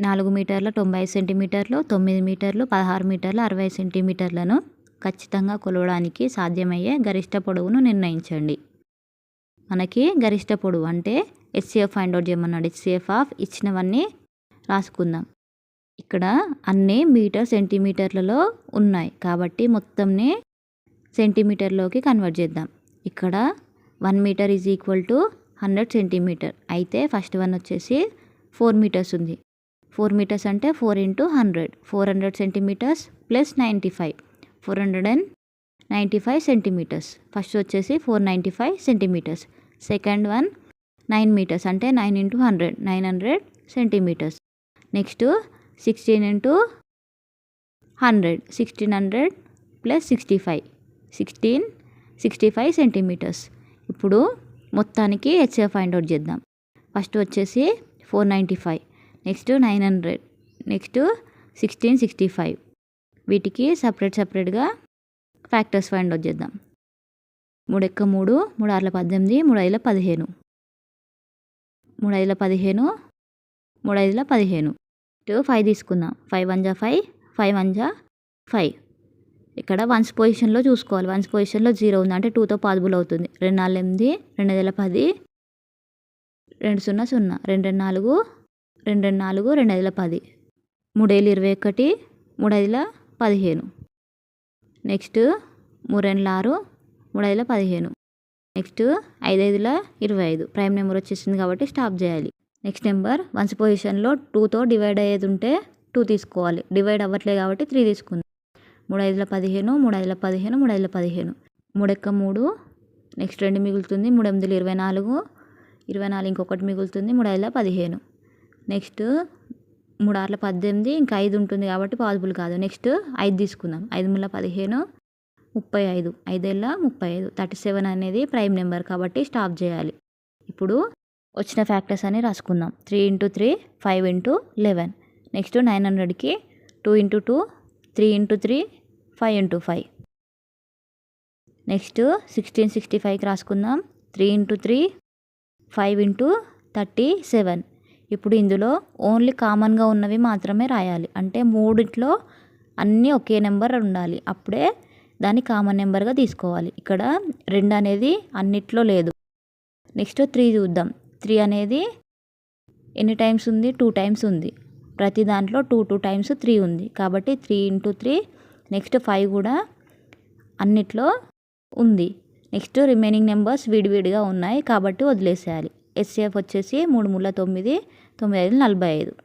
4 మీటర్ల 95 సెంటీమీటర్లు, 9 మీటర్లు 16 మీటర్ల 60 సెంటీమీటర్లను ఖచ్చితంగా కొలవడానికి సాధ్యమయ్యే గరిష్ట పొడవును నిర్ణయించండి. మనకి గరిష్ట పొడవు అంటే హెచ్సిఎఫ్ ఫైండ్ అవుట్ చేయమన్నాడు. హెచ్సిఎఫ్ ఆఫ్ ఇచ్చినవన్నీ రాసుకుందాం. ఇక్కడ అన్నీ మీటర్ సెంటీమీటర్లలో ఉన్నాయి కాబట్టి మొత్తంని సెంటీమీటర్లోకి కన్వర్ట్ చేద్దాం. ఇక్కడ 1 meter is equal to 100 centimeter. అయితే ఫస్ట్ వన్ వచ్చేసి 4 మీటర్స్ ఉంది. 4 మీటర్స్ అంటే 4 into 100, 400 centimeters plus 95, 495 centimeters. First వచ్చేసి 495 సెంటీమీటర్స్. సెకండ్ వన్ 9 మీటర్స్ అంటే 9 into 100, 900 centimeters. Next 16 into 100, 1600 plus 65, 1665 centimeters. ఇప్పుడు మొత్తానికి హెచ్సిఎఫ్ ఫైండ్ అవుట్ చేద్దాం. ఫస్ట్ వచ్చేసి 495, నెక్స్ట్ 900, నెక్స్ట్ 1665. వీటికి సపరేట్గా ఫ్యాక్టర్స్ ఫైండ్ అవుట్ చేద్దాం. 3 × 3 3 × 18, 3 × 15, 3 × 15, 3 × 15. 5 తీసుకుందాం. 5 × 1 = 5, 5 × 1 = 5. ఇక్కడ వన్స్ పొజిషన్లో చూసుకోవాలి. వన్స్ పొజిషన్లో 0 ఉంది అంటే 2తో పాసిబుల్ అవుతుంది. 2 × 4 = 8, 2 × 10, 2 0 0, 2 × 4 2 × 4 2 × 10, 3 × 21, 3 × 15. నెక్స్ట్ 3 × 6, 3 × 15. నెక్స్ట్ 5 × 25. ప్రైమ్ నెంబర్ వచ్చేసింది కాబట్టి స్టాప్ చేయాలి. నెక్స్ట్ నెంబర్ వన్స్ పొజిషన్లో 2తో డివైడ్ అయ్యేది ఉంటే 2 తీసుకోవాలి. డివైడ్ అవ్వట్లేదు కాబట్టి 3 తీసుకుందాం. 3 × 5 = 15, 3 × 15, 3 × 15. 3 × 3, నెక్స్ట్ 2 మిగులుతుంది. 3 × 8 = 24, 24 ఇంకొకటి మిగులుతుంది. 3 × 15. నెక్స్ట్ 3 × 6 = 18, ఇంకా 5 ఉంటుంది కాబట్టి పాసిబుల్ కాదు. నెక్స్ట్ 5 తీసుకుందాం. 5 × 15, 35, 5 × 35. 37 అనేది ప్రైమ్ నెంబర్ కాబట్టి స్టాప్ చేయాలి. ఇప్పుడు వచ్చిన ఫ్యాక్టర్స్ అని రాసుకుందాం. 3 × 3 5 × 11. నెక్స్ట్ 900కి 2 × 2 3 × 3 5 × 5. నెక్స్ట్ 1665కి రాసుకుందాం. 3 × 3 5 × 37. ఇప్పుడు ఇందులో ఓన్లీ కామన్గా ఉన్నవి మాత్రమే రాయాలి. అంటే మూడిట్లో అన్నీ ఒకే నెంబర్ ఉండాలి. అప్పుడే దాన్ని కామన్ నెంబర్గా తీసుకోవాలి. ఇక్కడ 2 అనేది అన్నిట్లో లేదు. నెక్స్ట్ 3 చూద్దాం. 3 అనేది ఎన్ని టైమ్స్ ఉంది? 2 టైమ్స్ ఉంది. ప్రతి దాంట్లో 2 టైమ్స్ 3 ఉంది కాబట్టి 3 × 3. నెక్స్ట్ 5 కూడా అన్నిట్లో ఉంది. నెక్స్ట్ రిమైనింగ్ నెంబర్స్ విడివిడిగా ఉన్నాయి కాబట్టి వదిలేసేయాలి. హెచ్సిఎఫ్ వచ్చేసి 3 × 3 = 9, 9 × 5 = 45.